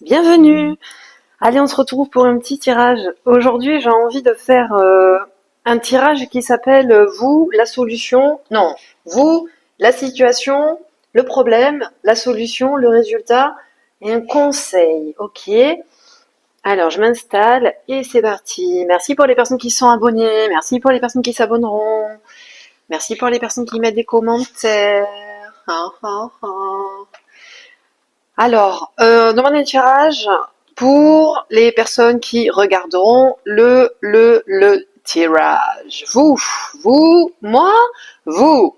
Bienvenue. Allez, on se retrouve pour un petit tirage. Aujourd'hui, j'ai envie de faire un tirage qui s'appelle vous, la solution. Non, vous, la situation, le problème, la solution, le résultat et un conseil. Ok. Alors, je m'installe et c'est parti. Merci pour les personnes qui sont abonnées. Merci pour les personnes qui s'abonneront. Merci pour les personnes qui mettent des commentaires. Ah, ah, ah. Alors, demander un tirage pour les personnes qui regarderont le tirage. Moi, vous,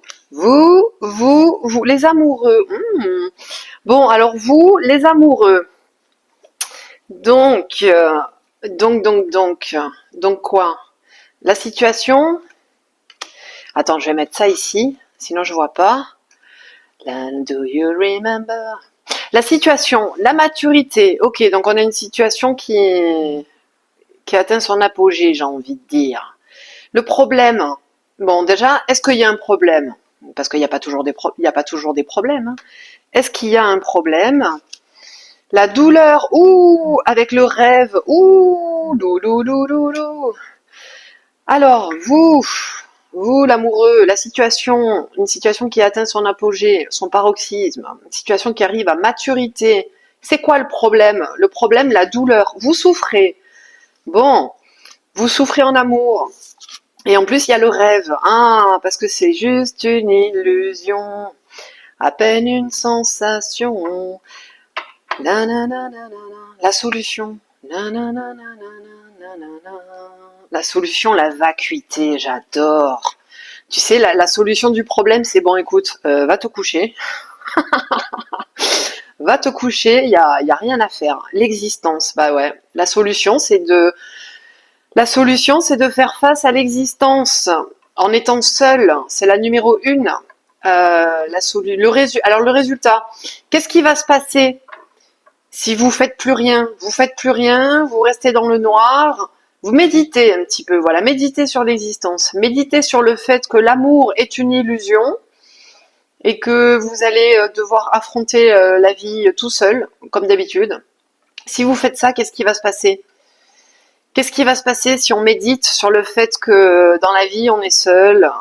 les amoureux. Bon, alors vous, les amoureux. Donc, donc quoi? La situation. Attends, je vais mettre ça ici, sinon je vois pas. Do you remember? La situation, la maturité. Ok, donc on a une situation qui atteint son apogée, j'ai envie de dire. Le problème. Bon, déjà, est-ce qu'il y a un problème? Parce qu'il n'y a pas toujours il y a pas toujours des problèmes. Hein. Est-ce qu'il y a un problème? La douleur, ouh, avec le rêve, ouh, lou. Alors, vous, l'amoureux, la situation, une situation qui atteint son apogée, son paroxysme, une situation qui arrive à maturité. C'est quoi le problème? Le problème, la douleur. Vous souffrez. Bon, vous souffrez en amour. Et en plus, il y a le rêve. Ah, parce que c'est juste une illusion. À peine une sensation. La solution. La solution, la vacuité, j'adore. Tu sais, la solution du problème, c'est bon, écoute, va te coucher. Va te coucher, y a rien à faire. L'existence, bah ouais. La solution, c'est de faire face à l'existence en étant seul. C'est la numéro une. Alors le résultat, qu'est-ce qui va se passer si vous faites plus rien? Vous faites plus rien, vous restez dans le noir. Vous méditez un petit peu, voilà, méditez sur l'existence, méditez sur le fait que l'amour est une illusion et que vous allez devoir affronter la vie tout seul, comme d'habitude. Si vous faites ça, qu'est-ce qui va se passer? Qu'est-ce qui va se passer si on médite sur le fait que dans la vie on est seul?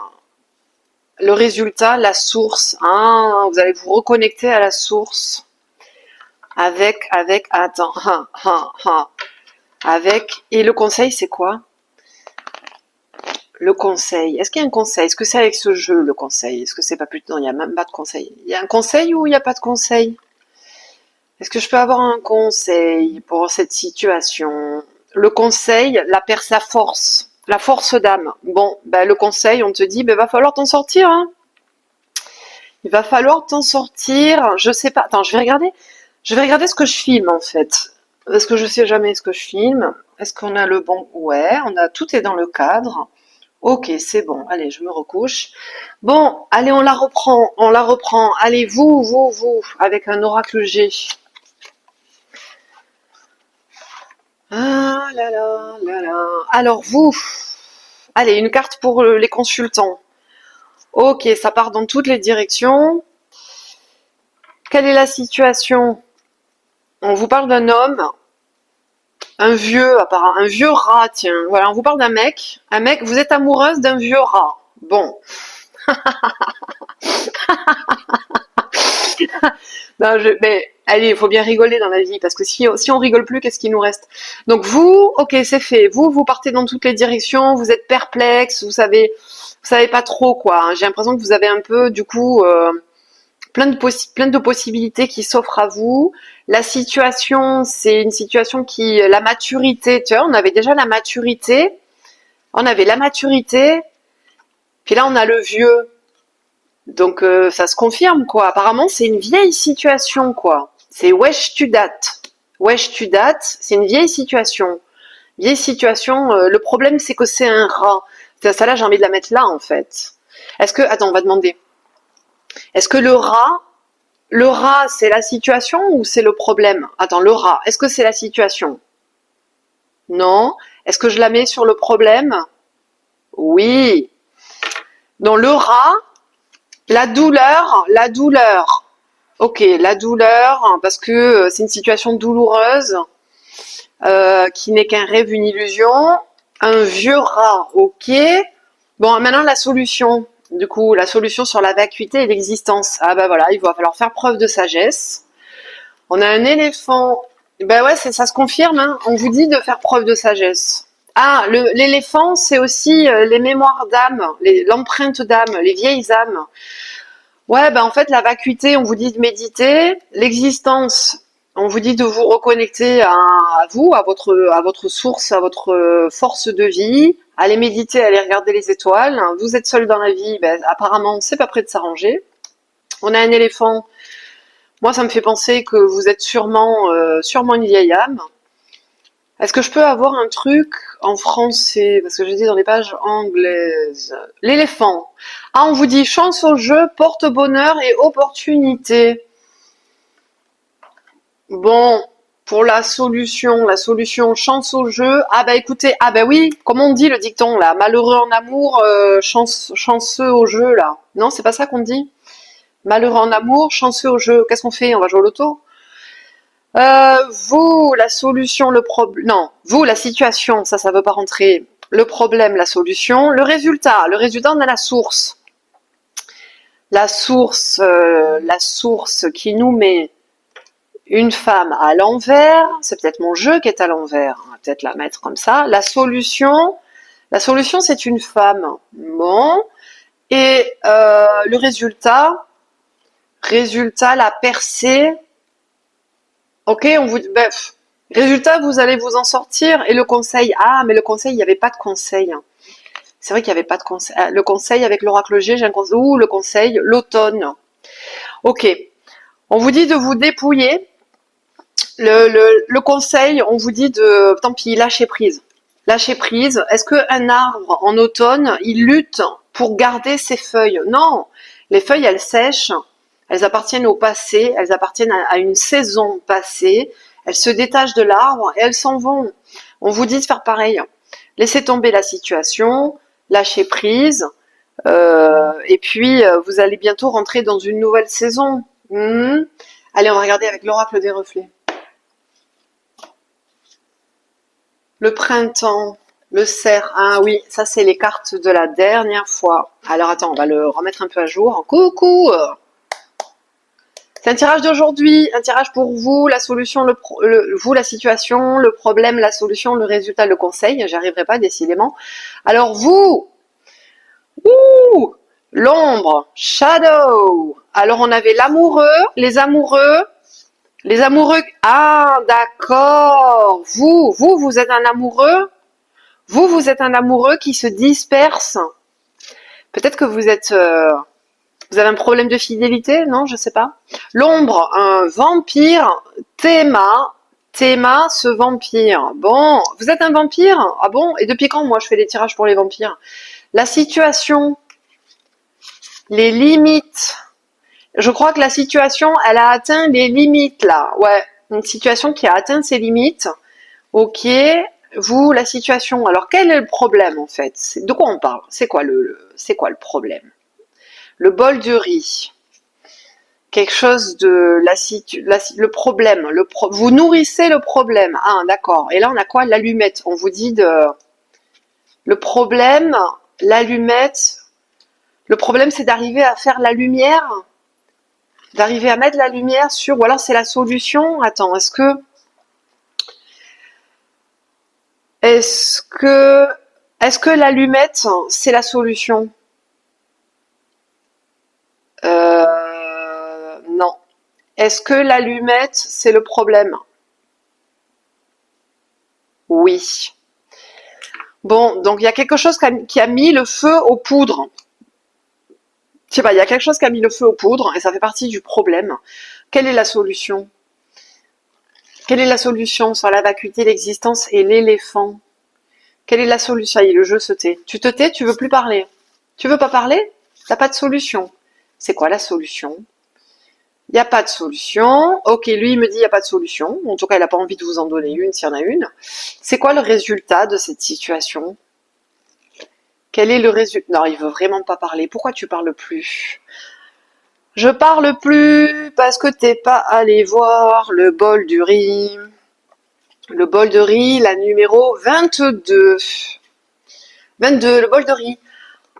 Le résultat, la source, hein, vous allez vous reconnecter à la source attends, et le conseil, c'est quoi? Le conseil. Est-ce qu'il y a un conseil? Est-ce que c'est avec ce jeu, le conseil? Est-ce que c'est pas plutôt... Non, il n'y a même pas de conseil. Il y a un conseil ou il n'y a pas de conseil? Est-ce que je peux avoir un conseil pour cette situation? Le conseil, sa force. La force d'âme. Bon, ben, le conseil, on te dit, ben, va falloir t'en sortir, hein. Il va falloir t'en sortir. Je sais pas. Attends, je vais regarder. Je vais regarder ce que je filme, en fait. Parce que je sais jamais ce que je filme. Est-ce qu'on a le bon? Ouais, tout est dans le cadre. Ok, c'est bon. Allez, je me recouche. Bon, allez, on la reprend. On la reprend. Allez, vous, avec un oracle G. Ah là là là là. Alors vous, allez, une carte pour les consultants. Ok, ça part dans toutes les directions. Quelle est la situation? On vous parle d'un homme, un vieux, apparemment, un vieux rat, tiens. Voilà, on vous parle d'un mec. Un mec, vous êtes amoureuse d'un vieux rat. Bon. Non, mais allez, il faut bien rigoler dans la vie, parce que si on rigole plus, qu'est-ce qui nous reste? Donc vous, ok, c'est fait. Vous partez dans toutes les directions, vous êtes perplexe, vous savez pas trop quoi. Hein. J'ai l'impression que vous avez un peu, du coup, plein de possibilités qui s'offrent à vous. La situation, c'est une situation la maturité, tu vois, on avait déjà la maturité, on avait la maturité, puis là on a le vieux. Donc ça se confirme quoi. Apparemment c'est une vieille situation quoi. C'est wesh tu dates. Wesh tu dates, c'est une vieille situation. Vieille situation. Le problème c'est que c'est un rat. Ça là j'ai envie de la mettre là en fait. Attends on va demander. Est-ce que le rat c'est la situation ou c'est le problème? Attends le rat. Est-ce que c'est la situation? Non. Est-ce que je la mets sur le problème? Oui. Dans le rat. La douleur, Ok, la douleur, hein, parce que c'est une situation douloureuse, qui n'est qu'un rêve, une illusion. Un vieux rat, ok. Bon, maintenant la solution. Du coup, la solution sur la vacuité et l'existence. Ah bah voilà, il va falloir faire preuve de sagesse. On a un éléphant. Ben ouais, ça se confirme, hein. On vous dit de faire preuve de sagesse. Ah, l'éléphant, c'est aussi les mémoires d'âme, l'empreinte d'âme, les vieilles âmes. Ouais, ben en fait, la vacuité, on vous dit de méditer. L'existence, on vous dit de vous reconnecter à vous, à votre source, à votre force de vie. Allez méditer, allez regarder les étoiles. Vous êtes seul dans la vie, ben, apparemment, c'est pas prêt de s'arranger. On a un éléphant. Moi, ça me fait penser que vous êtes sûrement une vieille âme. Est-ce que je peux avoir un truc en français? Parce que je dis dans les pages anglaises. L'éléphant. Ah, on vous dit chance au jeu, porte bonheur et opportunité. Bon, pour la solution chance au jeu. Ah bah écoutez, ah bah oui, comme on dit le dicton là, malheureux en amour, chanceux au jeu là. Non, c'est pas ça qu'on dit? Malheureux en amour, chanceux au jeu. Qu'est-ce qu'on fait? On va jouer au loto? Vous, la solution, le problème. Non, vous, la situation, ça veut pas rentrer. Le problème, la solution. Le résultat, on a la source. La source qui nous met une femme à l'envers. C'est peut-être mon jeu qui est à l'envers. On va peut-être la mettre comme ça. La solution, c'est une femme. Bon. Et le résultat, la percée. Ok, résultat, vous allez vous en sortir. Et le conseil, ah, mais le conseil, il n'y avait pas de conseil. C'est vrai qu'il n'y avait pas de conseil. Ah, le conseil avec l'oracle G, j'ai un conseil. Ouh, le conseil, l'automne. Ok, on vous dit de vous dépouiller. Le conseil, on vous dit de, tant pis, lâcher prise. Lâcher prise. Est-ce qu'un arbre en automne, il lutte pour garder ses feuilles? Non, les feuilles, elles sèchent. Elles appartiennent au passé, elles appartiennent à une saison passée, elles se détachent de l'arbre et elles s'en vont. On vous dit de faire pareil. Laissez tomber la situation, lâchez prise, et puis vous allez bientôt rentrer dans une nouvelle saison. Allez, on va regarder avec l'oracle des reflets. Le printemps, le cerf. Ah oui, ça c'est les cartes de la dernière fois. Alors attends, on va le remettre un peu à jour. Coucou! C'est un tirage d'aujourd'hui, un tirage pour vous, la solution, vous, la situation, le problème, la solution, le résultat, le conseil. J'y arriverai pas, décidément. Alors vous, ouh, l'ombre, shadow. Alors on avait l'amoureux, les amoureux. Ah, d'accord. Vous êtes un amoureux. Vous êtes un amoureux qui se disperse. Peut-être que vous avez un problème de fidélité, non? Je sais pas. L'ombre, un vampire, Théma, ce vampire. Bon, vous êtes un vampire? Ah bon? Et depuis quand, moi, je fais des tirages pour les vampires? La situation, les limites. Je crois que la situation, elle a atteint les limites, là. Ouais, une situation qui a atteint ses limites. Ok, vous, la situation. Alors, quel est le problème, en fait? De quoi on parle? C'est quoi c'est quoi le problème? Le bol de riz. Quelque chose de le problème. Vous nourrissez le problème. Ah, d'accord. Et là, on a quoi? L'allumette. On vous dit de le problème, l'allumette. Le problème, c'est d'arriver à faire la lumière, d'arriver à mettre la lumière sur. Ou alors, c'est la solution. Attends, est-ce que l'allumette, c'est la solution? Non. Est-ce que l'allumette, c'est le problème? Oui. Bon, donc il y a quelque chose qui a mis le feu aux poudres. Je sais pas, il y a quelque chose qui a mis le feu aux poudres et ça fait partie du problème. Quelle est la solution? Quelle est la solution sur la vacuité, l'existence et l'éléphant? Quelle est la solution? Le jeu se tait. Tu te tais, tu veux plus parler. Tu veux pas parler? T'as pas de solution. C'est quoi la solution? Il n'y a pas de solution. Ok, lui, il me dit il n'y a pas de solution. En tout cas, il n'a pas envie de vous en donner une s'il y en a une. C'est quoi le résultat de cette situation? Quel est le résultat? Non, il veut vraiment pas parler. Pourquoi tu parles plus? Je parle plus parce que t'es pas allé voir le bol du riz. Le bol de riz, la numéro 22. 22, le bol de riz.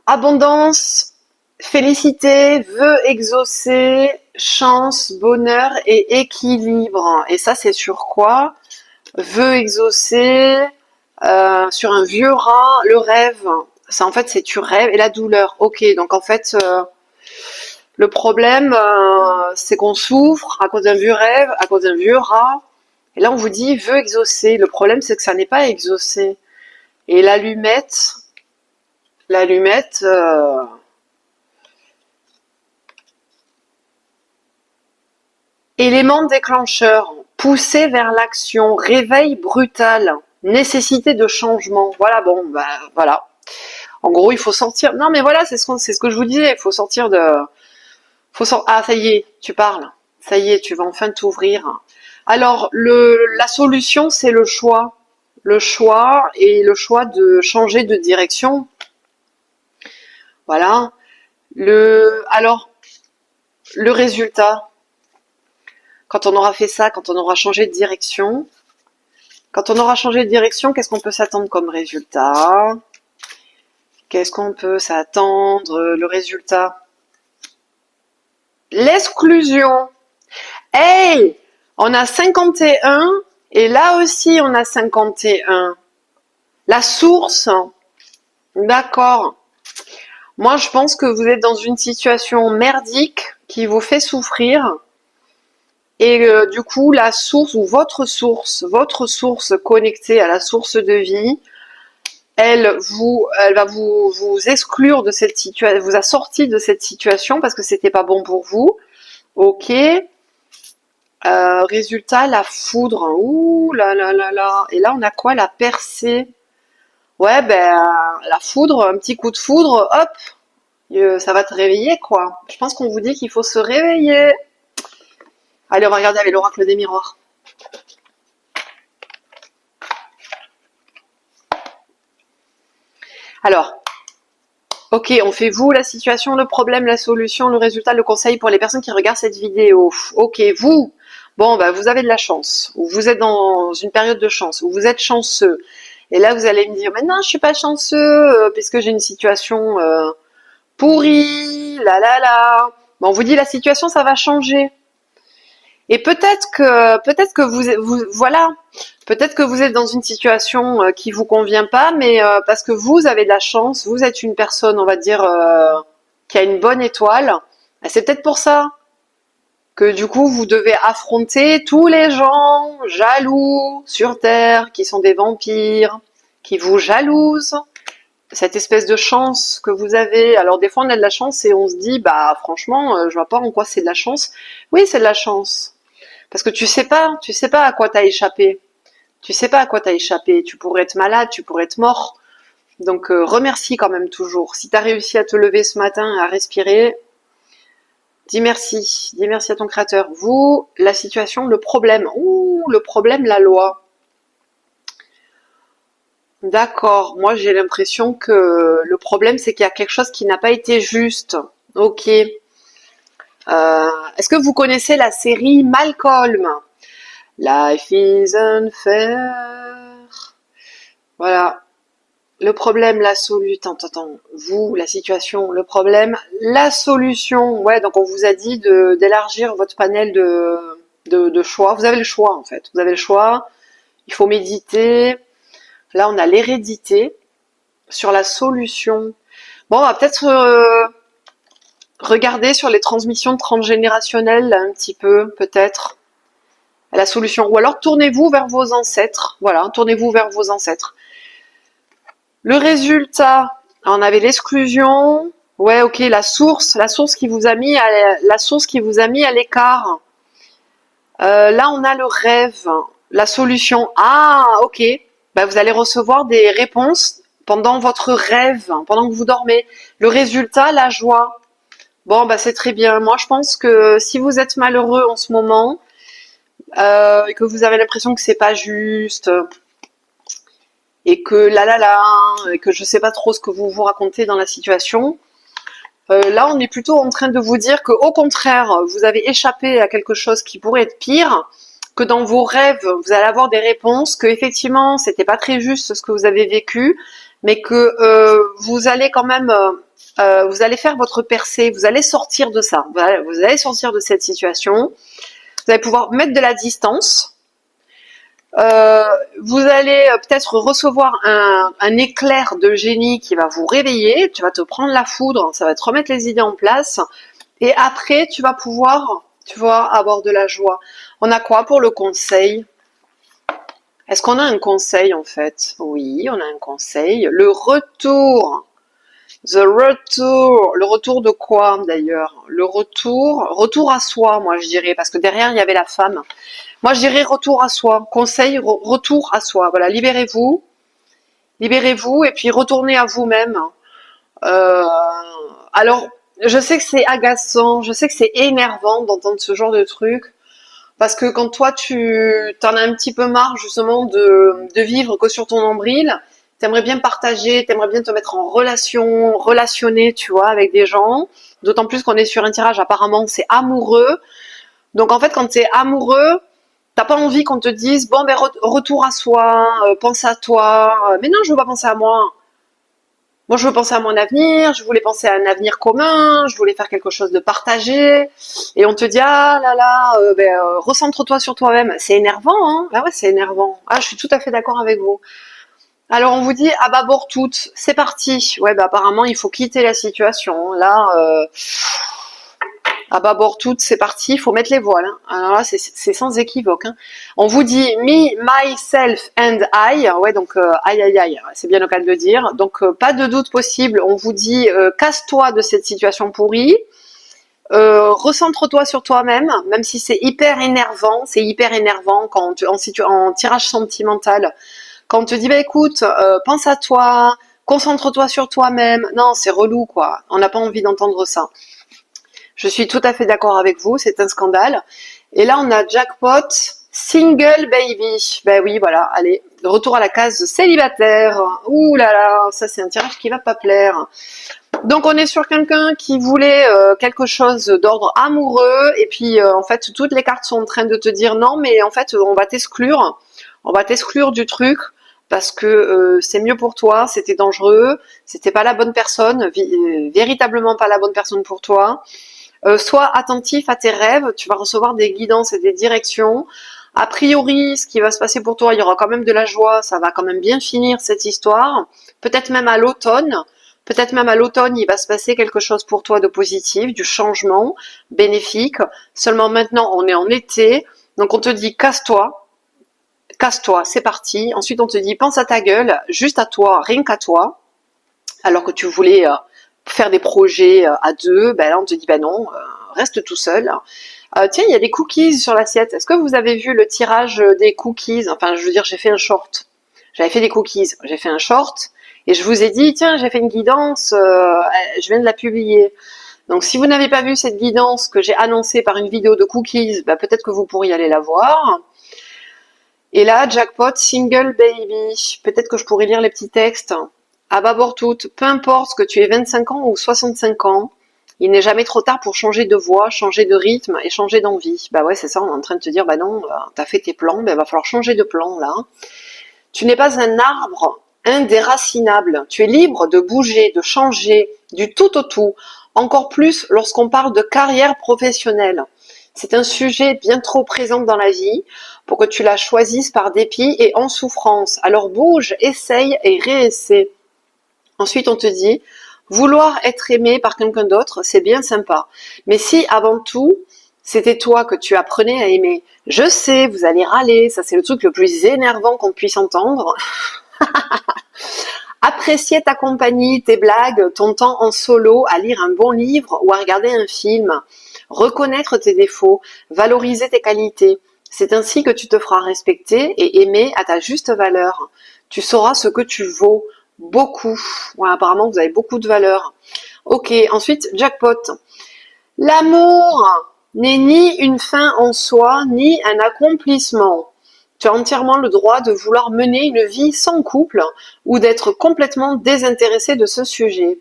Abondance, félicité, vœux exaucés, chance, bonheur et équilibre. Et ça, c'est sur quoi? Vœux exaucés, sur un vieux rat, le rêve. Ça, en fait, c'est tu rêves et la douleur. Ok, donc en fait, le problème, c'est qu'on souffre à cause d'un vieux rêve, à cause d'un vieux rat. Et là, on vous dit vœux exaucés. Le problème, c'est que ça n'est pas exaucé. Et l'allumette, élément déclencheur, poussé vers l'action, réveil brutal, nécessité de changement. Voilà, bon, bah voilà. En gros, il faut sortir. Non, mais voilà, c'est ce que je vous disais. Il faut sortir de. Ah, ça y est, tu parles. Ça y est, tu vas enfin t'ouvrir. Alors, la solution, c'est le choix. Le choix et le choix de changer de direction. Voilà. Alors, le résultat. Quand on aura fait ça, quand on aura changé de direction, qu'est-ce qu'on peut s'attendre comme résultat? Qu'est-ce qu'on peut s'attendre? Le résultat. L'exclusion. Hey! On a 51 et là aussi on a 51. La source. D'accord. Moi je pense que vous êtes dans une situation merdique qui vous fait souffrir. Et du coup, la source ou votre source connectée à la source de vie, elle va vous exclure de cette situation, vous a sorti de cette situation parce que c'était pas bon pour vous. Ok. Résultat, la foudre. Ouh là là là là. Et là, on a quoi? La percée. Ouais, ben la foudre, un petit coup de foudre, hop, ça va te réveiller quoi. Je pense qu'on vous dit qu'il faut se réveiller. Allez, on va regarder avec l'oracle des miroirs. Alors, ok, on fait vous, la situation, le problème, la solution, le résultat, le conseil pour les personnes qui regardent cette vidéo. Ok, vous, bon, bah, vous avez de la chance, ou vous êtes dans une période de chance, ou vous êtes chanceux. Et là, vous allez me dire, mais non, je suis pas chanceux, puisque j'ai une situation pourrie, là là là. Bon, on vous dit, la situation, ça va changer. Et peut-être que voilà, peut-être que vous êtes dans une situation qui vous convient pas, mais parce que vous avez de la chance, vous êtes une personne, on va dire, qui a une bonne étoile. C'est peut-être pour ça que du coup vous devez affronter tous les gens jaloux sur Terre, qui sont des vampires, qui vous jalousent. Cette espèce de chance que vous avez. Alors des fois on a de la chance et on se dit, bah franchement, je vois pas en quoi c'est de la chance. Oui, c'est de la chance. Parce que tu sais pas à quoi t'as échappé. Tu sais pas à quoi t'as échappé. Tu pourrais être malade, tu pourrais être mort. Donc remercie quand même toujours. Si t'as réussi à te lever ce matin, à respirer, dis merci. Dis merci à ton créateur. Vous, la situation, le problème. Ouh, le problème, la loi. D'accord. Moi, j'ai l'impression que le problème, c'est qu'il y a quelque chose qui n'a pas été juste. Ok. Est-ce que vous connaissez la série Malcolm? Life is unfair. Voilà. Le problème, la solution. Attends. Vous, la situation, le problème, la solution. Ouais, donc on vous a dit d'élargir votre panel de choix. Vous avez le choix, en fait. Vous avez le choix. Il faut méditer. Là, on a l'hérédité. Sur la solution. Bon, on va peut-être regarder sur les transmissions transgénérationnelles, là, un petit peu, peut-être. La solution. Ou alors tournez-vous vers vos ancêtres. Voilà, tournez-vous vers vos ancêtres. Le résultat, on avait l'exclusion. Ouais, ok, la source qui vous a mis à l'écart. Là, on a le rêve, la solution. Ah, ok. Bah, vous allez recevoir des réponses pendant votre rêve, pendant que vous dormez. Le résultat, la joie. Bon, bah c'est très bien. Moi, je pense que si vous êtes malheureux en ce moment, et que vous avez l'impression que c'est pas juste, et que là là là, et que je sais pas trop ce que vous vous racontez dans la situation, Là, on est plutôt en train de vous dire que, au contraire, vous avez échappé à quelque chose qui pourrait être pire, que dans vos rêves, vous allez avoir des réponses, que effectivement, c'était pas très juste ce que vous avez vécu, mais que vous allez quand même, vous allez faire votre percée, vous allez sortir de ça, vous allez sortir de cette situation, vous allez pouvoir mettre de la distance. Vous allez peut-être recevoir un éclair de génie qui va vous réveiller, tu vas te prendre la foudre, ça va te remettre les idées en place, et après tu vas pouvoir, tu vois, avoir de la joie. On a quoi pour le conseil? Est-ce qu'on a un conseil en fait? Oui, on a un conseil. Le retour. Le retour de quoi d'ailleurs? Retour à soi, moi je dirais, parce que derrière il y avait la femme. Moi, je dirais retour à soi. Conseil, retour à soi. Voilà, libérez-vous. Libérez-vous et puis retournez à vous-même. Euh, alors, je sais que c'est agaçant, je sais que c'est énervant d'entendre ce genre de truc. Parce que quand toi, tu t'en as un petit peu marre justement de vivre que sur ton nombril, t'aimerais bien partager, t'aimerais bien te mettre en relation, relationner, tu vois, avec des gens. D'autant plus qu'on est sur un tirage, apparemment, c'est amoureux. Donc en fait, quand t'es amoureux, t'as pas envie qu'on te dise bon ben retour à soi, pense à toi. Mais non, je veux pas penser à moi. Moi, je veux penser à mon avenir. Je voulais penser à un avenir commun. Je voulais faire quelque chose de partagé. Et on te dit ah là là, recentre-toi sur toi-même. C'est énervant, hein. Ah ouais, c'est énervant. Ah, je suis tout à fait d'accord avec vous. Alors on vous dit à bâbord toutes, c'est parti. Ouais, bah apparemment il faut quitter la situation. Là, à bâbord toutes, c'est parti, il faut mettre les voiles. Hein. Alors là, c'est sans équivoque. Hein. On vous dit me, myself and I. Ouais, donc aïe aïe aïe, c'est bien le cas de le dire. Donc pas de doute possible. On vous dit casse-toi de cette situation pourrie. Recentre-toi sur toi-même, même si c'est hyper énervant. C'est hyper énervant quand en tirage sentimental. Quand on te dit bah écoute, pense à toi, concentre-toi sur toi-même. Non, c'est relou quoi. On n'a pas envie d'entendre ça. Je suis tout à fait d'accord avec vous, c'est un scandale. Et là, on a jackpot, single baby. Ben oui, voilà, allez, retour à la case célibataire. Ouh là là, ça c'est un tirage qui va pas plaire. Donc on est sur quelqu'un qui voulait quelque chose d'ordre amoureux et puis en fait toutes les cartes sont en train de te dire non mais en fait on va t'exclure du truc parce que c'est mieux pour toi, c'était dangereux, c'était pas la bonne personne, véritablement pas la bonne personne pour toi. Sois attentif à tes rêves, tu vas recevoir des guidances et des directions. A priori, ce qui va se passer pour toi, il y aura quand même de la joie, ça va quand même bien finir cette histoire. Peut-être même à l'automne. Peut-être même à l'automne, il va se passer quelque chose pour toi de positif, du changement bénéfique. Seulement maintenant, on est en été, donc on te dit casse-toi, c'est parti. Ensuite, on te dit pense à ta gueule, juste à toi, rien qu'à toi. Alors que tu voulais faire des projets à deux, ben là on te dit ben non, reste tout seul. Tiens, il y a des cookies sur l'assiette. Est-ce que vous avez vu le tirage des cookies? Enfin, je veux dire, j'ai fait un short. J'avais fait des cookies. J'ai fait un short et je vous ai dit, tiens, j'ai fait une guidance, je viens de la publier. Donc, si vous n'avez pas vu cette guidance que j'ai annoncée par une vidéo de cookies, ben, peut-être que vous pourriez aller la voir. Et là, jackpot, single baby. Peut-être que je pourrais lire les petits textes. À bâbord toutes, peu importe que tu aies 25 ans ou 65 ans, il n'est jamais trop tard pour changer de voie, changer de rythme et changer d'envie. Bah ouais, c'est ça, on est en train de te dire, bah non, t'as fait tes plans, bah va falloir changer de plan là. Tu n'es pas un arbre indéracinable. Tu es libre de bouger, de changer, du tout au tout. Encore plus lorsqu'on parle de carrière professionnelle. C'est un sujet bien trop présent dans la vie pour que tu la choisisses par dépit et en souffrance. Alors bouge, essaye et réessaie. Ensuite, on te dit, vouloir être aimé par quelqu'un d'autre, c'est bien sympa. Mais si, avant tout, c'était toi que tu apprenais à aimer, je sais, vous allez râler, ça c'est le truc le plus énervant qu'on puisse entendre. Apprécier ta compagnie, tes blagues, ton temps en solo, à lire un bon livre ou à regarder un film. Reconnaître tes défauts, valoriser tes qualités. C'est ainsi que tu te feras respecter et aimer à ta juste valeur. Tu sauras ce que tu vaux. Beaucoup. Ouais, apparemment, vous avez beaucoup de valeur. Ok, ensuite, jackpot. L'amour n'est ni une fin en soi, ni un accomplissement. Tu as entièrement le droit de vouloir mener une vie sans couple ou d'être complètement désintéressé de ce sujet.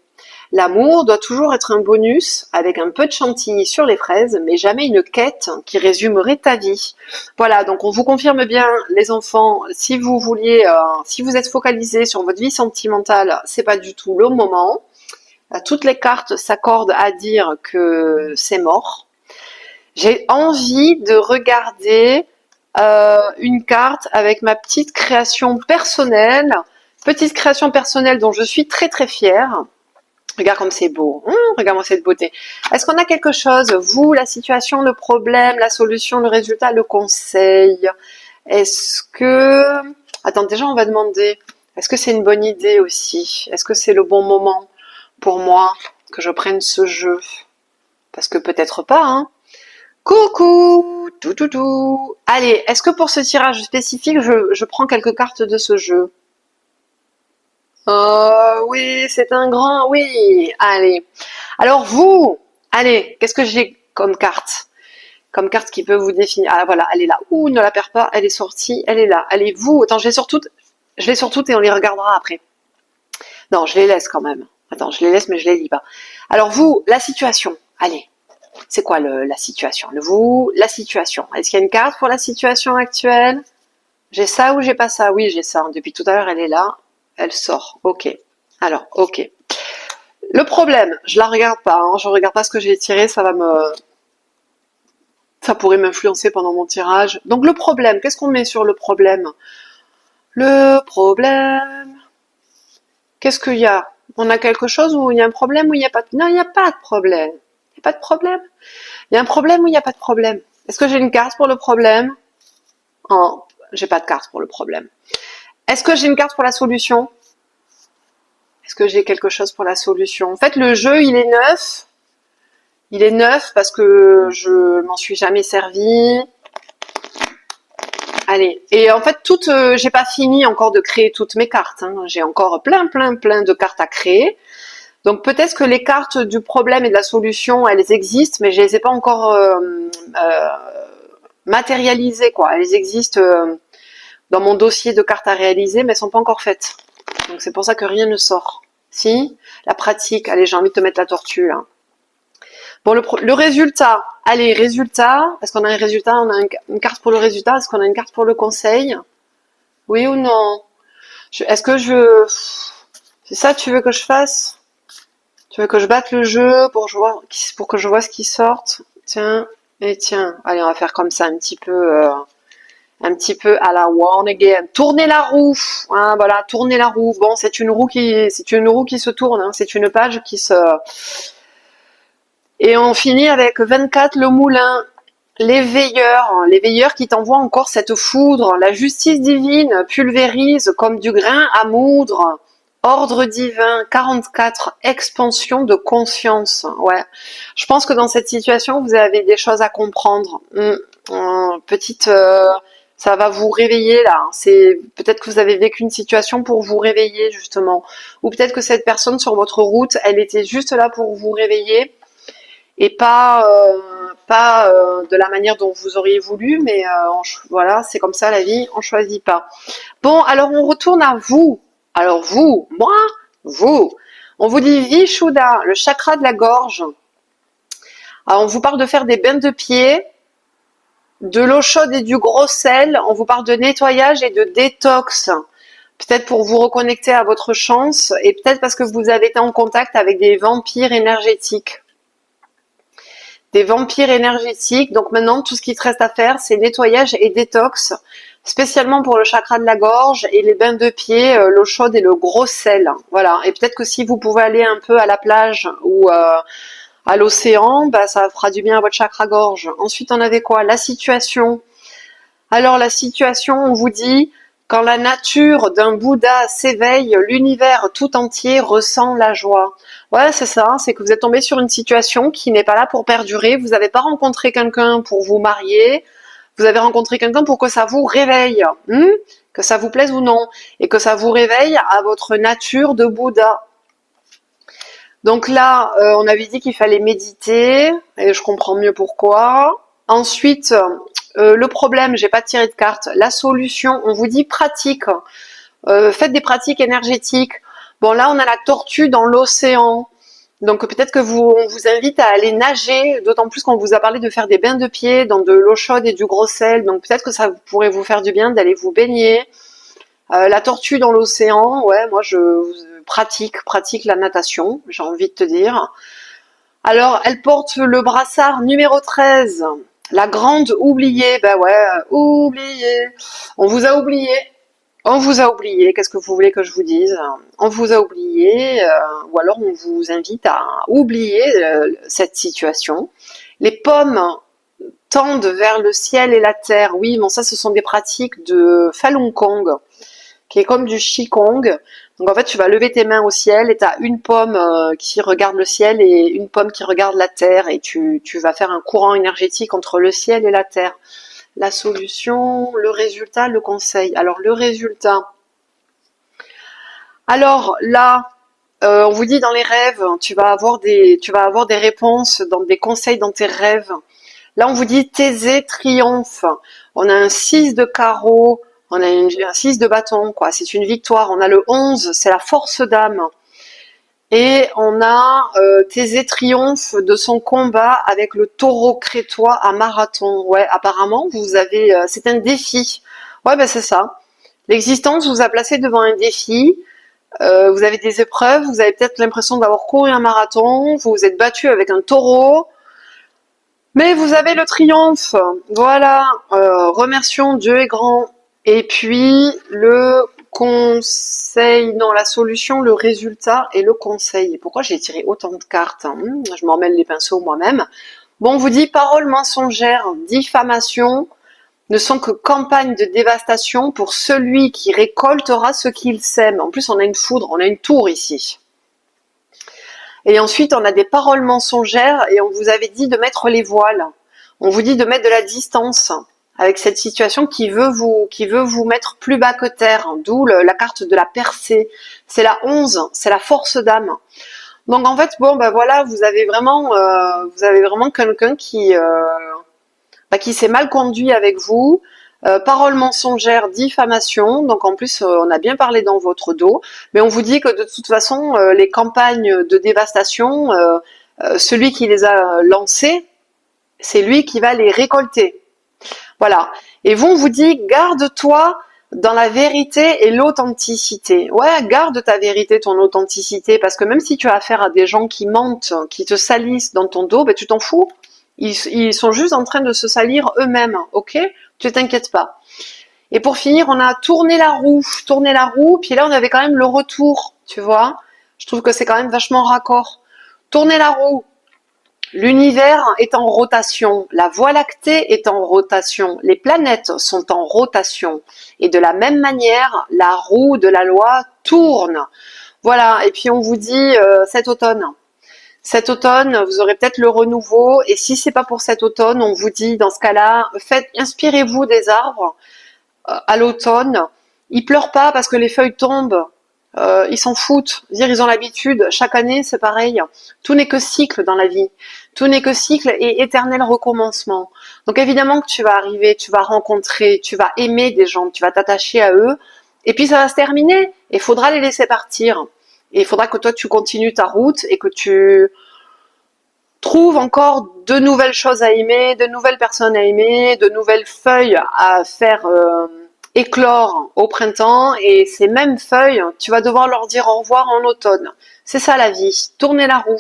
L'amour doit toujours être un bonus avec un peu de chantilly sur les fraises, mais jamais une quête qui résumerait ta vie. Voilà, donc on vous confirme bien, les enfants, si vous vouliez, si vous êtes focalisés sur votre vie sentimentale, c'est pas du tout le moment. Toutes les cartes s'accordent à dire que c'est mort. J'ai envie de regarder une carte avec ma petite création personnelle dont je suis très très fière. Regarde comme c'est beau, regarde-moi cette beauté. Est-ce qu'on a quelque chose, vous, la situation, le problème, la solution, le résultat, le conseil? Est-ce que... Attends, déjà on va demander, est-ce que c'est une bonne idée aussi? Est-ce que c'est le bon moment pour moi que je prenne ce jeu? Parce que peut-être pas, hein. Coucou, tout. Allez, est-ce que pour ce tirage spécifique, je prends quelques cartes de ce jeu? Oh oui, c'est un grand oui. Allez. Alors vous, allez, qu'est-ce que j'ai comme carte? Comme carte qui peut vous définir. Ah voilà, elle est là. Ouh, ne la perds pas, elle est sortie, elle est là. Allez, vous, attends, je les sur toutes et on les regardera après. Non, je les laisse quand même. Attends, je les laisse mais je les lis pas. Alors vous, la situation. Allez. C'est quoi la situation? La situation. Est-ce qu'il y a une carte pour la situation actuelle? J'ai ça ou j'ai pas ça? Oui, j'ai ça. Depuis tout à l'heure, elle est là. Elle sort. Ok. Alors, ok. Le problème, je la regarde pas. Hein. Je regarde pas ce que j'ai tiré. Ça pourrait m'influencer pendant mon tirage. Donc le problème, qu'est-ce qu'on met sur le problème? Le problème. Qu'est-ce qu'il y a? On a quelque chose où il y a un problème ou il n'y a pas de... Non, il n'y a pas de problème. Il n'y a pas de problème. Il y a un problème ou il n'y a pas de problème? Est-ce que j'ai une carte pour le problème? Oh, j'ai pas de carte pour le problème. Est-ce que j'ai une carte pour la solution? Est-ce que j'ai quelque chose pour la solution? En fait, le jeu, il est neuf. Il est neuf parce que je m'en suis jamais servi. Allez. Et en fait, j'ai pas fini encore de créer toutes mes cartes. Hein. J'ai encore plein de cartes à créer. Donc peut-être que les cartes du problème et de la solution, elles existent, mais je les ai pas encore matérialisées, quoi. Elles existent dans mon dossier de cartes à réaliser, mais elles sont pas encore faites. Donc c'est pour ça que rien ne sort. Si, la pratique. Allez, j'ai envie de te mettre la tortue, là. Bon, le résultat. Allez, résultat. Est-ce qu'on a un résultat? On a une carte pour le résultat. Est-ce qu'on a une carte pour le conseil? Oui ou non? Est-ce que c'est ça que tu veux que je fasse? Tu veux que je batte le jeu pour que je vois ce qui sort? Tiens, et tiens. Allez, on va faire comme ça, un petit peu à la one again. Tournez la roue. Hein, voilà, tournez la roue. Bon, c'est une roue qui se tourne. Hein, c'est une page qui se... Et on finit avec 24, le moulin. Les veilleurs qui t'envoient encore cette foudre. La justice divine pulvérise comme du grain à moudre. Ordre divin, 44, expansion de conscience. Ouais. Je pense que dans cette situation, vous avez des choses à comprendre. Ça va vous réveiller là. C'est peut-être que vous avez vécu une situation pour vous réveiller justement. Ou peut-être que cette personne sur votre route, elle était juste là pour vous réveiller. Et pas de la manière dont vous auriez voulu, mais voilà, c'est comme ça la vie, on choisit pas. Bon, alors on retourne à vous. Alors vous, moi, vous. On vous dit Vishuddha, le chakra de la gorge. Alors on vous parle de faire des bains de pied, de l'eau chaude et du gros sel. On vous parle de nettoyage et de détox. Peut-être pour vous reconnecter à votre chance et peut-être parce que vous avez été en contact avec des vampires énergétiques. Des vampires énergétiques. Donc maintenant, tout ce qui te reste à faire, c'est nettoyage et détox, spécialement pour le chakra de la gorge et les bains de pied, l'eau chaude et le gros sel. Voilà. Et peut-être que si vous pouvez aller un peu à la plage ou à l'océan, bah, ça fera du bien à votre chakra gorge. Ensuite, on avait quoi? La situation. Alors la situation, on vous dit, quand la nature d'un Bouddha s'éveille, l'univers tout entier ressent la joie. Ouais, c'est ça, c'est que vous êtes tombé sur une situation qui n'est pas là pour perdurer, vous n'avez pas rencontré quelqu'un pour vous marier, vous avez rencontré quelqu'un pour que ça vous réveille, que ça vous plaise ou non, et que ça vous réveille à votre nature de Bouddha. Donc là, on avait dit qu'il fallait méditer, et je comprends mieux pourquoi. Ensuite, le problème, j'ai pas tiré de carte. La solution, on vous dit pratique. Faites des pratiques énergétiques. Bon, là, on a la tortue dans l'océan. Donc peut-être que on vous invite à aller nager, d'autant plus qu'on vous a parlé de faire des bains de pieds dans de l'eau chaude et du gros sel. Donc peut-être que ça pourrait vous faire du bien d'aller vous baigner. La tortue dans l'océan, ouais, moi je pratique la natation, j'ai envie de te dire. Alors, elle porte le brassard numéro 13, la grande oubliée. Ben ouais, oubliée. On vous a oublié. On vous a oublié. Qu'est-ce que vous voulez que je vous dise? On vous a oublié, ou alors on vous invite à oublier cette situation. Les pommes tendent vers le ciel et la terre. Oui, bon ça, ce sont des pratiques de Falun Gong, qui est comme du Qigong. Donc en fait, tu vas lever tes mains au ciel et tu as une pomme qui regarde le ciel et une pomme qui regarde la terre et tu vas faire un courant énergétique entre le ciel et la terre. La solution, le résultat, le conseil. Alors le résultat. Alors là, on vous dit dans les rêves, tu vas avoir des réponses, dans des conseils dans tes rêves. Là, on vous dit Thésée triomphe. On a un 6 de carreau, on a un 6 de bâton, quoi. C'est une victoire. On a le 11, c'est la force d'âme. Et on a Thésée triomphe de son combat avec le taureau crétois à marathon. Ouais, apparemment, vous avez, c'est un défi. Ouais, ben c'est ça. L'existence vous a placé devant un défi. Vous avez des épreuves. Vous avez peut-être l'impression d'avoir couru un marathon. Vous vous êtes battu avec un taureau. Mais vous avez le triomphe. Voilà. Remercions Dieu est grand. Et puis le conseil, non, la solution, le résultat et le conseil. Et pourquoi j'ai tiré autant de cartes, hein? Je m'en mêle les pinceaux moi-même. Bon, on vous dit paroles mensongères, diffamation, ne sont que campagnes de dévastation pour celui qui récoltera ce qu'il sème. En plus, on a une foudre, on a une tour ici. Et ensuite, on a des paroles mensongères et on vous avait dit de mettre les voiles. On vous dit de mettre de la distance avec cette situation qui veut vous mettre plus bas que terre, d'où la carte de la percée. C'est la 11, c'est la force d'âme. Donc en fait, bon, ben voilà, vous avez vraiment quelqu'un qui s'est mal conduit avec vous. Paroles mensongères, diffamation. Donc en plus, on a bien parlé dans votre dos, mais on vous dit que de toute façon, les campagnes de dévastation, celui qui les a lancées, c'est lui qui va les récolter. Voilà. Et vous, on vous dit, garde-toi dans la vérité et l'authenticité. Ouais, garde ta vérité, ton authenticité, parce que même si tu as affaire à des gens qui mentent, qui te salissent dans ton dos, ben tu t'en fous. Ils sont juste en train de se salir eux-mêmes, ok? Tu t'inquiètes pas. Et pour finir, on a tourné la roue, puis là on avait quand même le retour, tu vois? Je trouve que c'est quand même vachement raccord. Tourner la roue. L'univers est en rotation, la Voie lactée est en rotation, les planètes sont en rotation. Et de la même manière, la roue de la loi tourne. Voilà, et puis on vous dit cet automne. Cet automne, vous aurez peut-être le renouveau, et si c'est pas pour cet automne, on vous dit dans ce cas-là, inspirez-vous des arbres à l'automne. Ils pleurent pas parce que les feuilles tombent. Ils s'en foutent. Dire ils ont l'habitude. Chaque année, c'est pareil. Tout n'est que cycle dans la vie. Tout n'est que cycle et éternel recommencement. Donc évidemment que tu vas arriver, tu vas rencontrer, tu vas aimer des gens, tu vas t'attacher à eux. Et puis ça va se terminer. Et il faudra les laisser partir. Et il faudra que toi tu continues ta route et que tu trouves encore de nouvelles choses à aimer, de nouvelles personnes à aimer, de nouvelles feuilles à faire éclore au printemps, et ces mêmes feuilles, tu vas devoir leur dire au revoir en automne. C'est ça la vie, tourner la roue.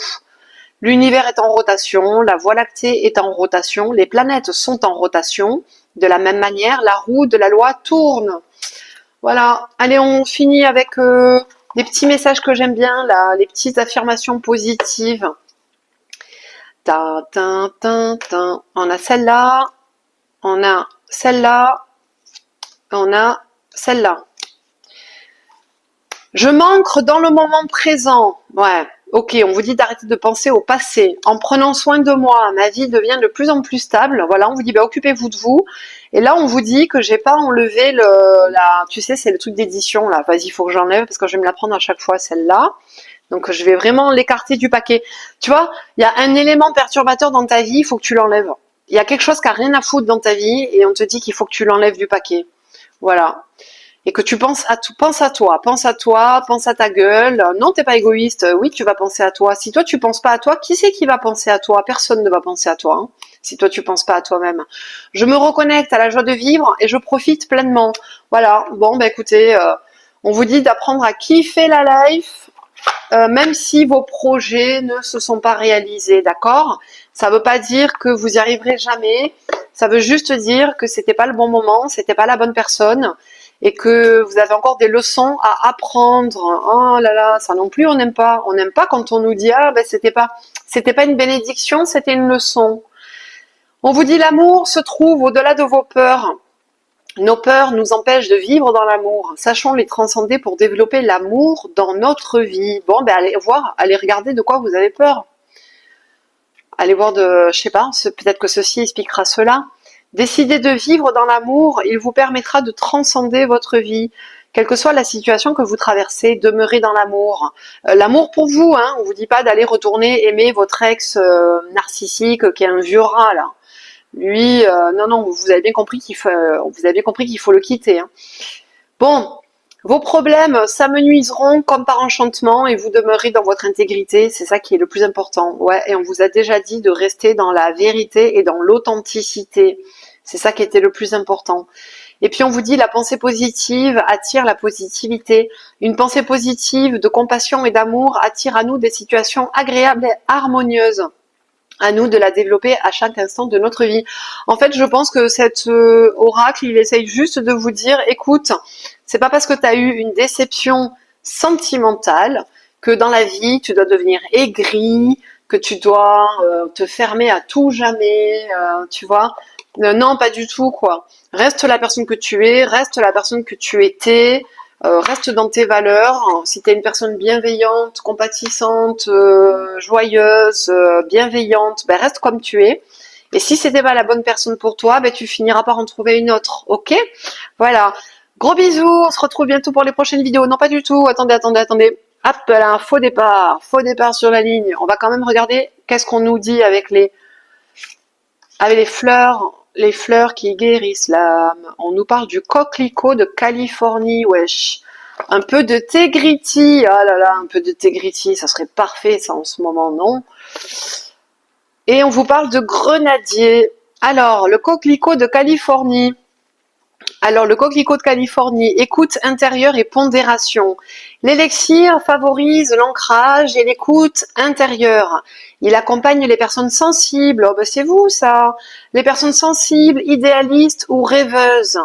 L'univers est en rotation, la Voie lactée est en rotation, les planètes sont en rotation. De la même manière, la roue de la loi tourne. Voilà, allez, on finit avec des petits messages que j'aime bien, là, les petites affirmations positives. Ta, ta, ta, ta. On a celle-là, on a celle-là, on a celle-là. Je m'ancre dans le moment présent. Ouais, ok, on vous dit d'arrêter de penser au passé. En prenant soin de moi, ma vie devient de plus en plus stable. Voilà, on vous dit, bah, occupez-vous de vous. Et là, on vous dit que j'ai pas enlevé tu sais, c'est le truc d'édition, là. Vas-y, il faut que j'enlève parce que je vais me la prendre à chaque fois, celle-là. Donc, je vais vraiment l'écarter du paquet. Tu vois, il y a un élément perturbateur dans ta vie, il faut que tu l'enlèves. Il y a quelque chose qui a rien à foutre dans ta vie et on te dit qu'il faut que tu l'enlèves du paquet. Voilà. et que tu penses à tout, pense à toi, pense à ta gueule. Non, t'es pas égoïste. Oui, tu vas penser à toi. Si toi tu penses pas à toi, qui c'est qui va penser à toi? Personne ne va penser à toi, hein, si toi tu penses pas à toi-même. Je me reconnecte à la joie de vivre et je profite pleinement. Voilà. Bon, bah écoutez, on vous dit d'apprendre à kiffer la life, même si vos projets ne se sont pas réalisés, d'accord? Ça veut pas dire que vous y arriverez jamais. Ça veut juste dire que c'était pas le bon moment, c'était pas la bonne personne, et que vous avez encore des leçons à apprendre. Oh là là, ça non plus, on n'aime pas. On n'aime pas quand on nous dit ah ben c'était pas une bénédiction, c'était une leçon. On vous dit l'amour se trouve au-delà de vos peurs. Nos peurs nous empêchent de vivre dans l'amour. Sachons les transcender pour développer l'amour dans notre vie. Bon, ben allez voir, allez regarder de quoi vous avez peur. Allez voir je sais pas, peut-être que ceci expliquera cela. Décidez de vivre dans l'amour, il vous permettra de transcender votre vie. Quelle que soit la situation que vous traversez, demeurez dans l'amour. L'amour pour vous, hein, on vous dit pas d'aller retourner aimer votre ex narcissique qui est un vieux rat là. Lui, non, vous avez bien compris qu'il faut le quitter, hein. Bon, vos problèmes s'amenuiseront comme par enchantement et vous demeurez dans votre intégrité, c'est ça qui est le plus important. Ouais, et on vous a déjà dit de rester dans la vérité et dans l'authenticité. C'est ça qui était le plus important. Et puis on vous dit la pensée positive attire la positivité. Une pensée positive de compassion et d'amour attire à nous des situations agréables et harmonieuses. À nous de la développer à chaque instant de notre vie. En fait, je pense que cet oracle, il essaye juste de vous dire, écoute, c'est pas parce que tu as eu une déception sentimentale que dans la vie, tu dois devenir aigri, que tu dois te fermer à tout jamais, tu vois. Non, pas du tout, quoi. Reste la personne que tu es, reste la personne que tu étais, reste dans tes valeurs. Si tu es une personne bienveillante, compatissante, joyeuse, bienveillante, ben reste comme tu es. Et si c'était pas la bonne personne pour toi, ben tu finiras par en trouver une autre. Ok? Voilà. Gros bisous. On se retrouve bientôt pour les prochaines vidéos. Non, pas du tout. Attendez. Hop là, faux départ. Faux départ sur la ligne. On va quand même regarder qu'est-ce qu'on nous dit avec les fleurs. Les fleurs qui guérissent l'âme. On nous parle du coquelicot de Californie, wesh. Un peu de Tegrity, ah là là, un peu de Tegrity, ça serait parfait ça en ce moment, non? Et on vous parle de grenadier. Alors, le coquelicot de Californie. Alors, le coquelicot de Californie, écoute intérieure et pondération. L'élixir favorise l'ancrage et l'écoute intérieure. Il accompagne les personnes sensibles. Oh, ben c'est vous, ça. Les personnes sensibles, idéalistes ou rêveuses.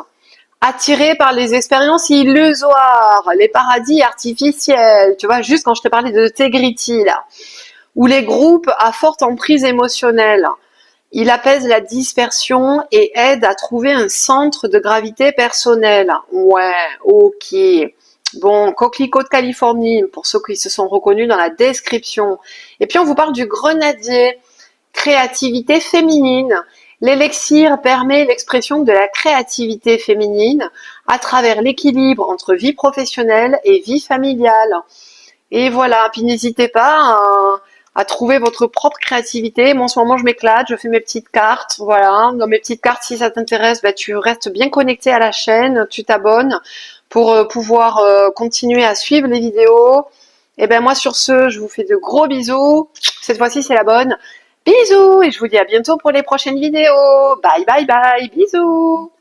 Attirées par les expériences illusoires, les paradis artificiels. Tu vois, juste quand je te parlais de Tegrity, là. Ou les groupes à forte emprise émotionnelle. Il apaise la dispersion et aide à trouver un centre de gravité personnel. Ouais, ok. Bon, coquelicot de Californie, pour ceux qui se sont reconnus dans la description. Et puis on vous parle du grenadier, créativité féminine. L'élixir permet l'expression de la créativité féminine à travers l'équilibre entre vie professionnelle et vie familiale. Et voilà, puis n'hésitez pas à trouver votre propre créativité. Moi, en ce moment, je m'éclate, je fais mes petites cartes. Voilà, dans mes petites cartes, si ça t'intéresse, bah, tu restes bien connecté à la chaîne, tu t'abonnes pour pouvoir continuer à suivre les vidéos. Et ben moi, sur ce, je vous fais de gros bisous. Cette fois-ci, c'est la bonne. Bisous et je vous dis à bientôt pour les prochaines vidéos. Bye, bisous.